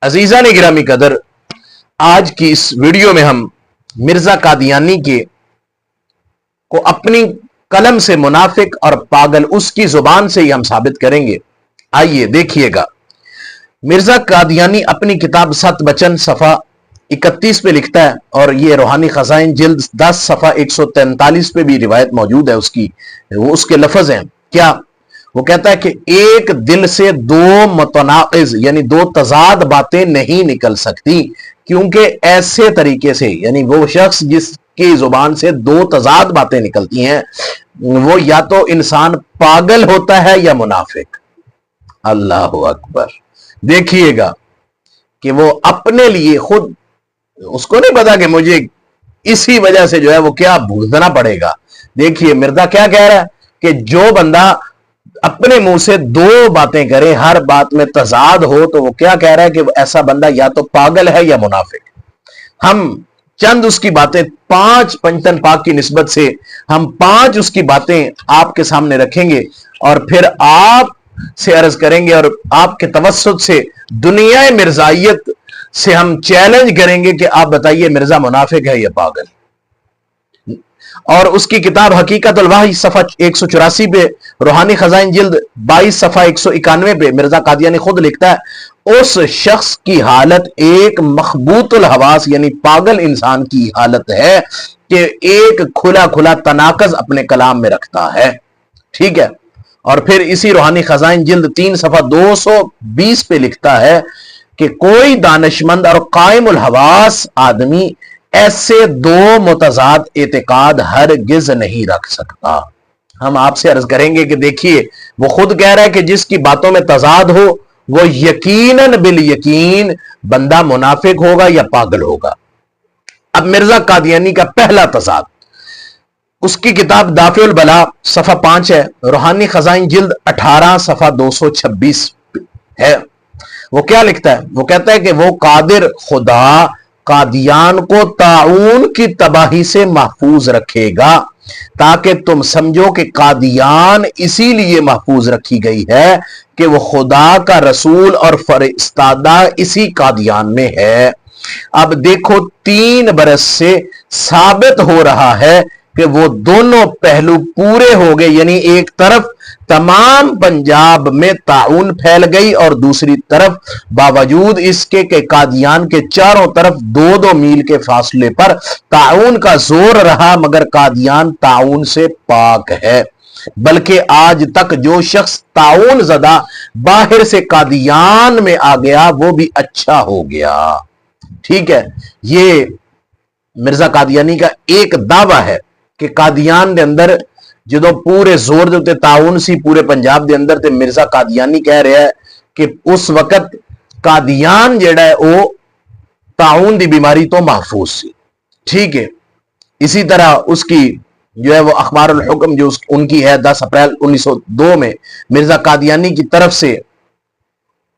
अजीजा ने गिरामी कदर, आज की इस वीडियो में हम मिर्जा कादियानी के को अपनी कलम से मुनाफिक और पागल उसकी जुबान से ही हम साबित करेंगे। आइए देखिएगा। मिर्जा कादियानी अपनी किताब सत बचन सफ़ा 31 पे लिखता है, और ये रूहानी खजाइन जिल्द 10 सफ़ा 143 पे भी रिवायत मौजूद है उसकी। वो उसके लफ्ज हैं क्या? वो कहता है कि एक दिल से दो मुतनाक़िज़ यानी दो तजाद बातें नहीं निकल सकती, क्योंकि ऐसे तरीके से यानी वो शख्स जिसकी जुबान से दो तजाद बातें निकलती हैं वो या तो इंसान पागल होता है या मुनाफिक। अल्लाह अकबर। देखिएगा कि वो अपने लिए खुद उसको नहीं पता कि मुझे इसी वजह से जो है वो क्या भुगतना पड़ेगा। देखिए मिर्जा क्या कह रहा है कि जो बंदा अपने मुंह से दो बातें करे, हर बात में तजाद हो, तो वो क्या कह रहा है कि ऐसा बंदा या तो पागल है या मुनाफिक। हम चंद उसकी बातें 5 पंचतन पाक की निस्बत से हम 5 उसकी बातें आपके सामने रखेंगे और फिर आप से अर्ज करेंगे और आपके तवस्सुत से दुनिया मिर्जाइयत से हम चैलेंज करेंगे कि आप बताइए मिर्जा मुनाफिक है या पागल। और उसकी किताब हकीकतुल वही सफ़ा 184 पे, रूहानी खजाइन जिल्द 22 सफ़ा 191 पे मिर्जा कादियानी खुद लिखता है उस शख्स की हालत एक मखबूतुल हवास यानी पागल इंसान की हालत है कि एक खुला खुला तनाकज अपने कलाम में रखता है। ठीक है। और फिर इसी रूहानी खजाइन जिल्द 3 सफ़ा 220 पे लिखता है कि कोई दानिशमंद और कायमुल हवास आदमी ऐसे दो मुतजाद एतिकाद हरगिज नहीं रख सकता। हम आपसे अर्ज करेंगे कि देखिए वो खुद कह रहा है कि जिसकी बातों में तजाद हो वो यकीनन बिल यकीन बंदा मुनाफिक होगा या पागल होगा। अब मिर्जा कादियानी का पहला तजाद उसकी किताब दाफिउल बला सफ़ा 5 है, रूहानी खजाइन जिल्द 18 सफ़ा 226 है। वो क्या लिखता है? वो कहता है कि वो कादिर खुदा कादियान को ताउन की तबाही से महफूज रखेगा, ताकि तुम समझो कि कादियान इसीलिए महफूज रखी गई है कि वो खुदा का रसूल और फरिश्तादा इसी कादियान में है। अब देखो 3 बरस से साबित हो रहा है कि वो दोनों पहलू पूरे हो गए, यानी एक तरफ तमाम पंजाब में ताउन फैल गई और दूसरी तरफ बावजूद इसके कि कादियान के चारों तरफ 2-2 मील के फासले पर ताउन का जोर रहा, मगर कादियान ताउन से पाक है। बल्कि आज तक जो शख्स ताउन ज़दा बाहर से कादियान में आ गया वो भी अच्छा हो गया। ठीक है। ये मिर्जा कादियानी का एक दावा है कि कादियान के अंदर जो पूरे जोर देते ताउन सी पूरे पंजाब के अंदर ते मिर्जा कादियानी कह रहा है कि उस वक्त कादियान जेड़ा है वो ताउन की बीमारी तो महफूज सी। ठीक है। इसी तरह उसकी जो है वो अखबारुल हुक्म जो उनकी है 10 अप्रैल 1902 में मिर्जा कादियानी की तरफ से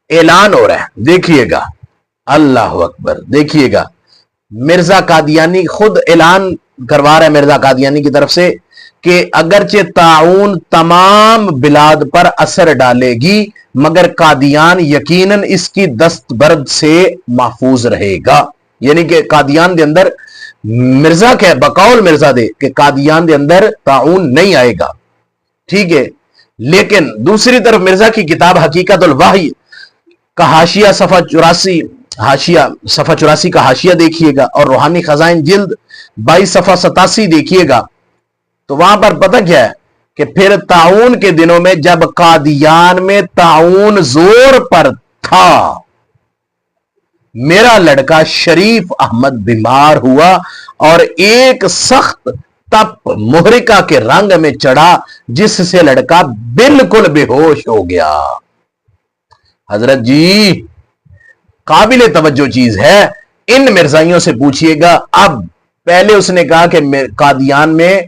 ऐलान हो रहा है। देखिएगा। अल्लाह अकबर। देखिएगा मिर्जा कादियानी खुद ऐलान करवा रहा है मिर्जा कादियानी की तरफ से कि अगरचे ताउन तमाम बिलाद पर असर डालेगी मगर कादियान यकीनन इसकी दस्तबर्द से महफूज रहेगा। यानी कि कादियान के अंदर मिर्जा के बकौल मिर्जा दे कि कादियान के अंदर ताउन नहीं आएगा। ठीक है। लेकिन दूसरी तरफ मिर्जा की किताब हकीकतुल वही का हाशिया सफ़ा 84 का हाशिया देखिएगा और रूहानी खजाइन जिल्द 22 सफ़ा 87 देखिएगा, तो वहां पर पता क्या है कि फिर ताउन के दिनों में जब कादियान में ताउन जोर पर था, मेरा लड़का शरीफ अहमद बीमार हुआ और एक सख्त तप मुहरिका के रंग में चढ़ा जिससे लड़का बिल्कुल बेहोश हो गया। हजरत जी काबिल तवज्जो चीज है। इन मिर्जाइयों से पूछिएगा। अब पहले उसने कहा कि कादियान में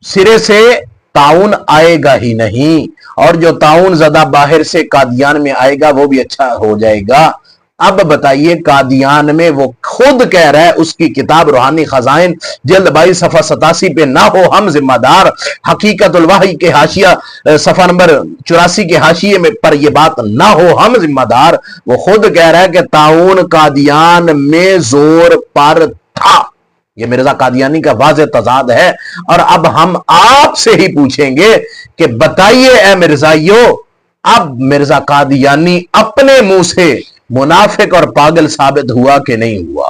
सिरे से ताउन आएगा ही नहीं और जो ताउन ज़दा बाहर से कादियान में आएगा वो भी अच्छा हो जाएगा, अब बताइए कादियान में वो खुद कह रहा है, उसकी किताब रूहानी खजाइन जल्द 22 सफा 87 पे, ना हो हम जिम्मेदार, हकीकतुल वही के हाशिया सफा नंबर 84 के हाशिए में पर यह बात, ना हो हम जिम्मेदार। वो खुद कह रहा है कि ताउन कादियान में जोर पर था। ये मिर्जा कादियानी का वाज़ेह तजाद है। और अब हम आपसे ही पूछेंगे कि बताइए ए मिर्जाइयो, अब मिर्जा कादियानी अपने मुंह से मुनाफिक और पागल साबित हुआ कि नहीं हुआ?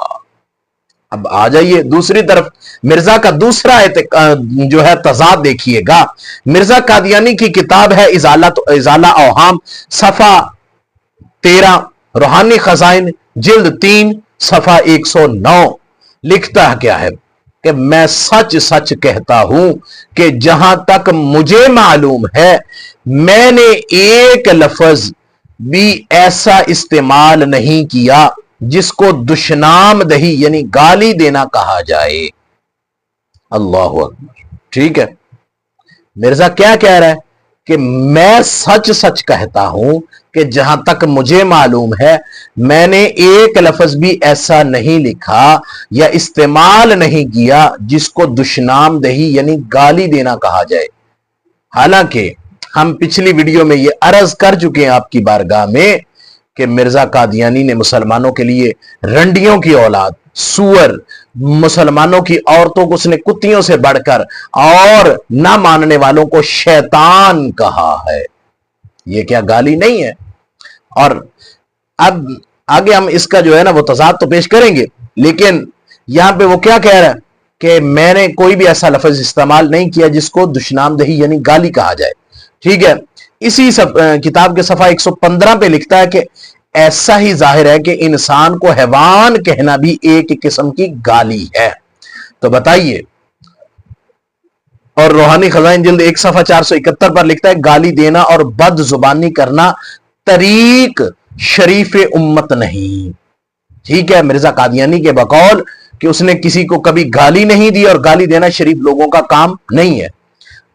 अब आ जाइए दूसरी तरफ, मिर्जा का दूसरा जो है तजाद देखिएगा। मिर्जा कादियानी की किताब है इजाला औहाम, सफा 13, रूहानी खजाइन जिल्द 3 सफा 109। लिखता है क्या है कि मैं सच सच कहता हूं कि जहां तक मुझे मालूम है मैंने एक लफ्ज भी ऐसा इस्तेमाल नहीं किया जिसको दुश्नामदही यानी गाली देना कहा जाए। अल्लाह अकबर। ठीक है, मिर्जा क्या कह रहा है कि मैं सच सच कहता हूं कि जहां तक मुझे मालूम है मैंने एक लफ्ज भी ऐसा नहीं लिखा या इस्तेमाल नहीं किया जिसको दुश्नामदही यानी गाली देना कहा जाए। हालांकि हम पिछली वीडियो में ये अर्ज कर चुके हैं आपकी बारगाह में कि मिर्जा कादियानी ने मुसलमानों के लिए रंडियों की औलाद, सुअर, मुसलमानों की औरतों को उसने कुत्तियों से बढ़कर और ना मानने वालों को शैतान कहा है। ये क्या गाली नहीं है? और अब आगे हम इसका जो है ना वो तजाद तो पेश करेंगे, लेकिन यहां पे वो क्या कह रहा है कि मैंने कोई भी ऐसा लफ्ज इस्तेमाल नहीं किया जिसको दुश्नामदही यानी गाली कहा जाए। ठीक है, इसी किताब के सफा 115 पे लिखता है कि ऐसा ही जाहिर है कि इंसान को हैवान कहना भी एक किस्म की गाली है। तो बताइए, और रूहानी खजाइन जिल्द 1 सफा 471 पर लिखता है गाली देना और बद जुबानी करना तरीक शरीफ उम्मत नहीं। ठीक है, मिर्जा कादियानी के बकौल कि उसने किसी को कभी गाली नहीं दी और गाली देना शरीफ लोगों का काम नहीं है।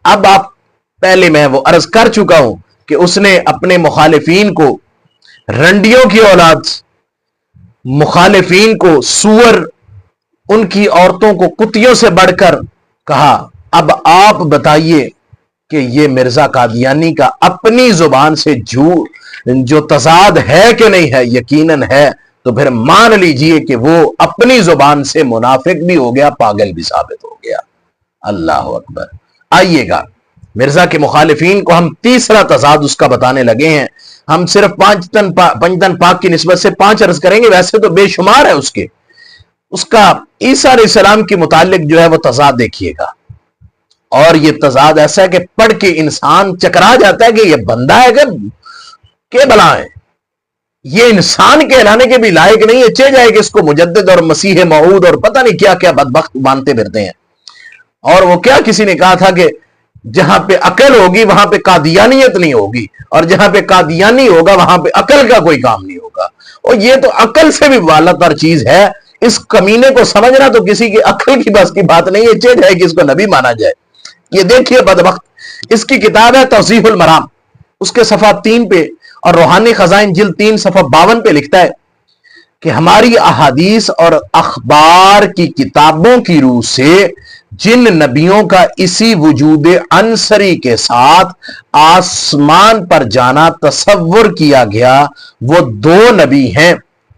अब आप पहले मैं वो अर्ज कर चुका हूं कि उसने अपने मुखालिफीन को रंडियों की औलाद, मुखालिफीन को सुअर, उनकी औरतों को कुत्तियों से बढ़कर कहा। अब आप बताइए कि ये मिर्जा कादियानी का अपनी जुबान से झूठ जो तजाद है कि नहीं है? यकीनन है। तो फिर मान लीजिए कि वो अपनी जुबान से मुनाफिक भी हो गया, पागल भी साबित हो गया। अल्लाह अकबर। आइएगा, मिर्जा के मुखालिफीन को हम तीसरा तजाद उसका बताने लगे हैं। हम सिर्फ पंजतन पाक की निस्बत से 5 अर्ज करेंगे, वैसे तो बेशुमार है उसका ईसा अलैहिस्सलाम के मुतालिक जो है वो तजाद देखिएगा। और ये तजाद ऐसा है कि पढ़ के इंसान चकरा जाता है कि ये बंदा है कि भला है, ये इंसान कहलाने के भी लायक नहीं है। चे जाए कि इसको मुजद्दिद और मसीह मऊद और पता नहीं क्या क्या बदबख्त मानते फिरते हैं। और वो क्या किसी ने कहा था कि जहां पे अकल होगी वहां पे कादियानियत नहीं होगी, और जहां पे कादियानी होगा वहां पे अकल का कोई काम नहीं होगा। और ये तो अकल से भी वालातर चीज है। इस कमीने को समझना तो किसी की अकल की बस की बात नहीं है। चे जाए कि इसको नबी माना जाए। ये देखिए बदबख्त, इसकी किताब है तौज़ीहुल मराम, उसके सफा 3 पे, और रूहानी खजाइन जिल्द 3 सफा 52 पे लिखता है कि हमारी अहादीस और अखबार की किताबों की रूह से जिन नबियों का इसी वजूद अंसरी के साथ आसमान पर जाना तसव्वुर किया गया वो 2 नबी हैं।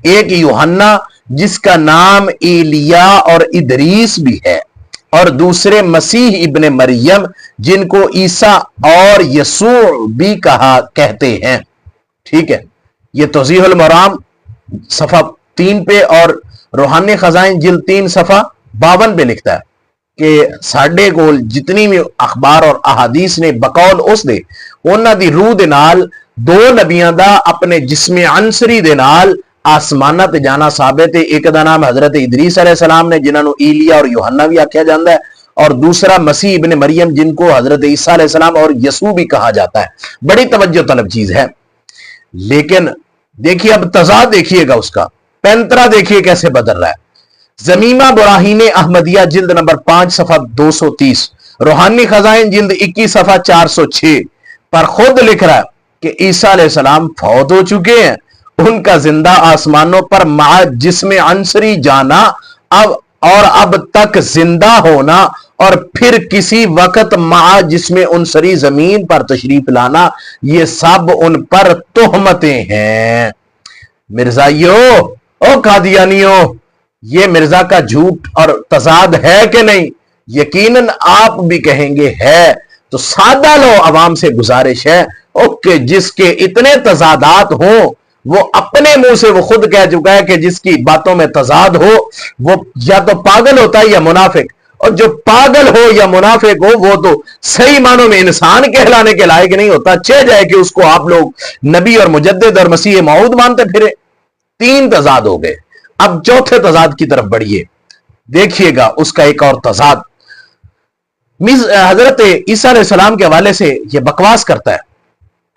एक यूहन्ना जिसका नाम एलिया और इदरीस भी है, और दूसरे मसीह इब्ने मरियम जिनको ईसा और यसू भी कहते हैं। ठीक है, ये तौज़ीहुल मराम सफा 3 पे और रूहानी खजाइन जिल्द 3 सफा 52 पे लिखता है कि साडे कोल जितनी भी अखबार और अहादीस ने बकौल उस दे उन्हां दी रूह दे नाल 2 नबियां दा अपने जिस्मे अंसरी दे नाल आसमाना ते जाना साबित है। एक दा नाम हजरत इदरीस अलैहिस्सलाम ने जिन्हां नूं ईलिया और यूहन्ना भी आख्या जाता है, और दूसरा मसीह इब्ने मरियम जिनको हजरत ईसा अलैहिस्सलाम और यसू भी कहा जाता है। बड़ी तवज्जो तलब चीज है। लेकिन देखिए अब तजाद देखिएगा, उसका पैंतरा देखिए कैसे बदल रहा है। जमीमा बुराहीन अहमदिया जिल्द नंबर 5 सफा 230, रूहानी खजाइन जिल्द 21 सफा 406 पर खुद लिख रहा है कि ईसा अलैहिस्सलाम फौत हो चुके हैं उनका जिंदा आसमानों पर मा जिसमें अंसरी जाना अब तक जिंदा होना और फिर किसी वक्त मा जिसमें उनसरी जमीन पर तशरीफ लाना, ये सब उन पर तोहमतें हैं। मिर्जाइयों, ओ कादियानियों, ये मिर्जा का झूठ और तजाद है कि नहीं? यकीनन आप भी कहेंगे है। तो सादा लो अवाम से गुजारिश है ओके, जिसके इतने तजादात हो वो अपने मुंह से वो खुद कह चुका है कि जिसकी बातों में तजाद हो वो या तो पागल होता है या मुनाफिक, और जो पागल हो या मुनाफिक हो वो तो सही मानों में इंसान कहलाने के लायक नहीं होता। चाह जाए कि उसको आप लोग नबी और मुजद्दिद और मसीह मऊद मानते फिरे। 3 तजाद हो गए। अब चौथे तजाद की तरफ बढ़िए, देखिएगा उसका एक और तजाद। हजरत ईसा अलैहिस्सलाम के हवाले से यह बकवास करता है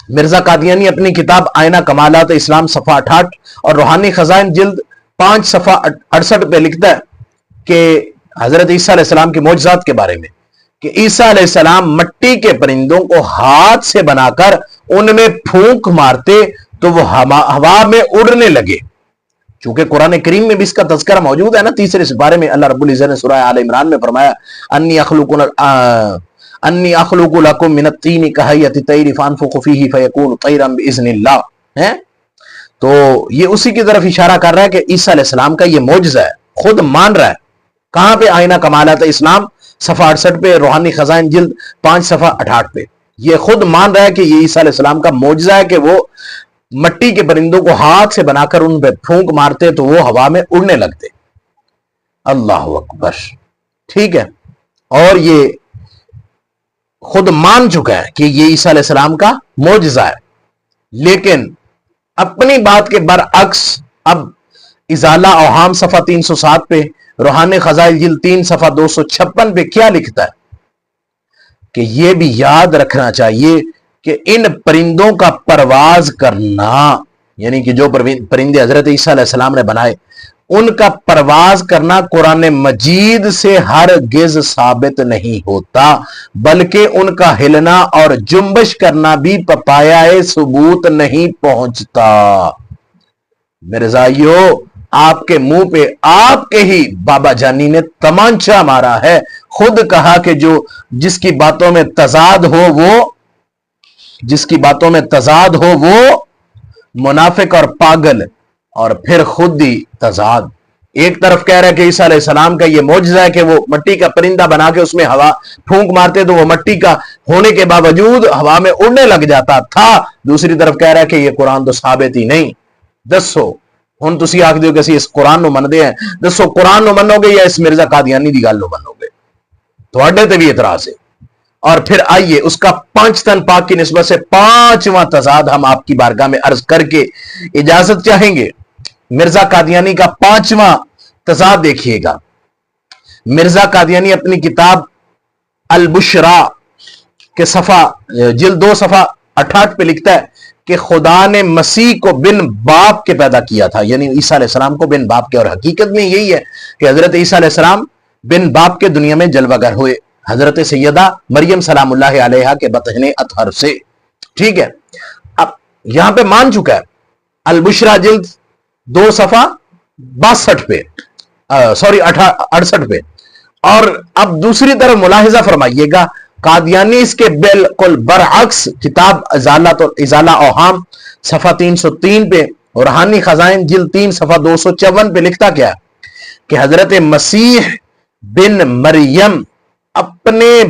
मिर्जा कादियानी अपनी किताब आईना कमालात इस्लाम सफा 68 और रूहानी खजाइन जिल्द 5 सफा 68 पे लिखता है कि हजरत ईसा अलैहिस्सलाम के मौजज़ात के बारे में कि ईसा अलैहिस्सलाम मट्टी के परिंदों को हाथ से बनाकर उनमें फूंक मारते तो वो हवा में उड़ने लगे। चूंकि कुरान करीम में भी इसका तज़किरा मौजूद है ना, 3 सिपारे में अल्लाह रब्बुल इज़्ज़त ने सूरह आल इमरान में फरमाया अन्नी अखलुकु लकुम मिनत तीनी कहयति तैरि फअनफुखु फीही फयकूनु तैरन बिइज़्निल्लाह है। तो ये उसी की तरफ इशारा कर रहा है कि ईसा अलैहिस्सलाम का ये मौजज़ा है, खुद मान रहा है। कहां पे? आईना कमालात इस्लाम सफा 68 पे, रूहानी खजाइन जिल्द 5 सफा 68 पे। ये खुद मान रहा है कि ये ईसा अलैहिस्सलाम का मौजज़ा है कि वो मट्टी के परिंदों को हाथ से बनाकर उन पे फूंक मारते तो वो हवा में उड़ने लगते। अल्लाह अकबर, ठीक है। और ये खुद मान चुका है कि ये ईसा अलैहिस्सलाम का मौजज़ा है, लेकिन अपनी बात के बरअक्स अब इजाला औहाम सफा 307 पे, रूहानी खजाइल जिल्द 3 सफा 256 पे क्या लिखता है कि यह भी याद रखना चाहिए कि इन परिंदों का परवाज करना, यानी कि जो परिंदे हजरत ईसा अलैहिस्सलाम ने बनाए उनका परवाज करना कुरान मजीद से हरगिज़ साबित नहीं होता, बल्कि उनका हिलना और जुम्बश करना भी पपाया सबूत नहीं पहुंचता। मिर्जाइयों, आपके मुंह पे आपके ही बाबा जानी ने तमांचा मारा है। खुद कहा कि जो जिसकी बातों में तजाद हो वो मुनाफिक और पागल, और फिर खुद ही तजाद। एक तरफ कह रहा है कि ईसा अलैहिस्सलाम का ये मौजज़ा है कि वो मट्टी का परिंदा बना के उसमें हवा फूंक मारते तो वो मट्टी का होने के बावजूद हवा में उड़ने लग जाता था। दूसरी तरफ कह रहा है कि ये कुरान तो साबित ही नहीं। दसो हुण तुसीं आखदे हो कि असीं इस कुरान नूं मनदे हैं, दसो कुरान नूं मनोगे या इस मिर्जा कादियानी दी गल नूं मनोगे? तुहाडे ते भी इतराज है। और फिर आइए उसका 5 तन पाक की निस्बत से 5वां तजाद हम आपकी बारगाह में अर्ज करके इजाजत चाहेंगे। मिर्जा कादियानी का 5वां तजाद देखिएगा। मिर्जा कादियानी अपनी किताब अल बुशरा के सफा जिल्द 2 सफा 68 पे लिखता है कि खुदा ने मसीह को बिन बाप के पैदा किया था, यानी ईसा अलैहिस्सलाम को बिन बाप के। और हकीकत में यही है कि हजरत ईसा अलैहिस्सलाम बिन बाप के दुनिया में जलवागर हुए हजरत सैयदा मरियम सलामुल्लाह अलैहा के बतहने अतहर से, ठीक है। अब यहां पे मान चुका है अल बुशरा जिल्द 2 सफा 62 पे, सॉरी 68 पे। और अब दूसरी तरफ मुलाहिजा फरमाइएगा, कादियानी इसके बिल्कुल बरअक्स किताब इजाला औहाम सफा 303 पे और रूहानी खजाइन जिल्द 3 सफा 254 पे लिखता क्या कि हजरत मसीह बिन मरियम अपने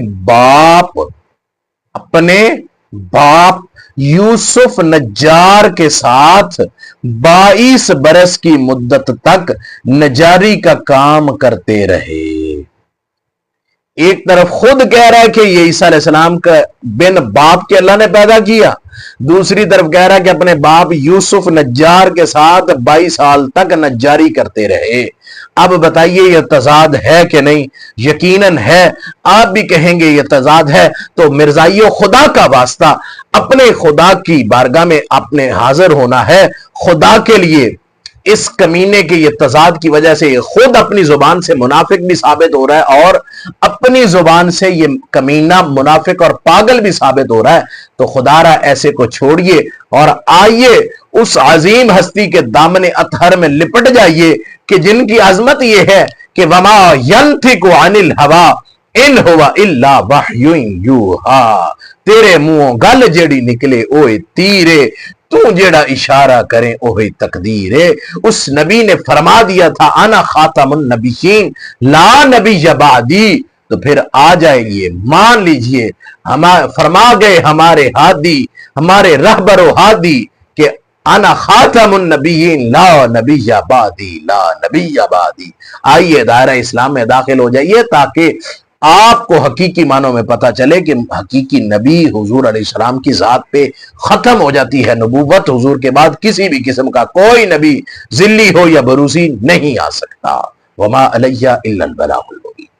बाप यूसुफ नज्जार के साथ 22 बरस की मुद्दत तक नजारी का काम करते रहे। एक तरफ खुद कह रहा है कि ये ईसा अलैहिस्सलाम का बिन बाप के अल्लाह ने पैदा किया, दूसरी तरफ कह रहा है कि अपने बाप यूसुफ नज्जार के साथ 22 साल तक नज्जारी करते रहे। अब बताइए यह तजाद है कि नहीं? यकीनन है। आप भी कहेंगे यह तजाद है। तो मिर्जाइयों, खुदा का वास्ता, अपने खुदा की बारगाह में आपने हाजिर होना है। खुदा के लिए اس کمینے کے یہ تضاد کی وجہ سے خود اپنی زبان سے منافق بھی ثابت ہو رہا ہے اور اپنی زبان سے یہ کمینہ منافق اور پاگل بھی ثابت ہو رہا ہے. تو خدا را ایسے کو چھوڑیے اور آئیے اس عظیم ہستی کے دامن اطہر میں لپٹ جائیے کہ جن کی عظمت یہ ہے کہ وما ینطق عن الہوا ان ہوا الا وحی یوحا. تیرے منہوں گل جیڑی نکلے اوئے تیرے، تو جیڑا اشارہ کریں اوہی تقدیر ہے. اس نبی نے فرما دیا تھا انا خاتم النبیین لا نبی بعدی. تو پھر آ جائیے، مان لیجئے، فرما گئے ہمارے ہادی، ہمارے رہبر و ہادی کہ انا خاتم النبیین لا نبی بعدی، لا نبی بعدی. آئیے دائرہ اسلام میں داخل ہو جائیے تاکہ آپ کو حقیقی معنوں میں پتا چلے کہ حقیقی نبی حضور علیہ السلام کی ذات پہ ختم ہو جاتی ہے نبوت. حضور کے بعد کسی بھی قسم کا کوئی نبی ذلی ہو یا بروسی نہیں آ سکتا. وما علیہ الا البلاغ المبین.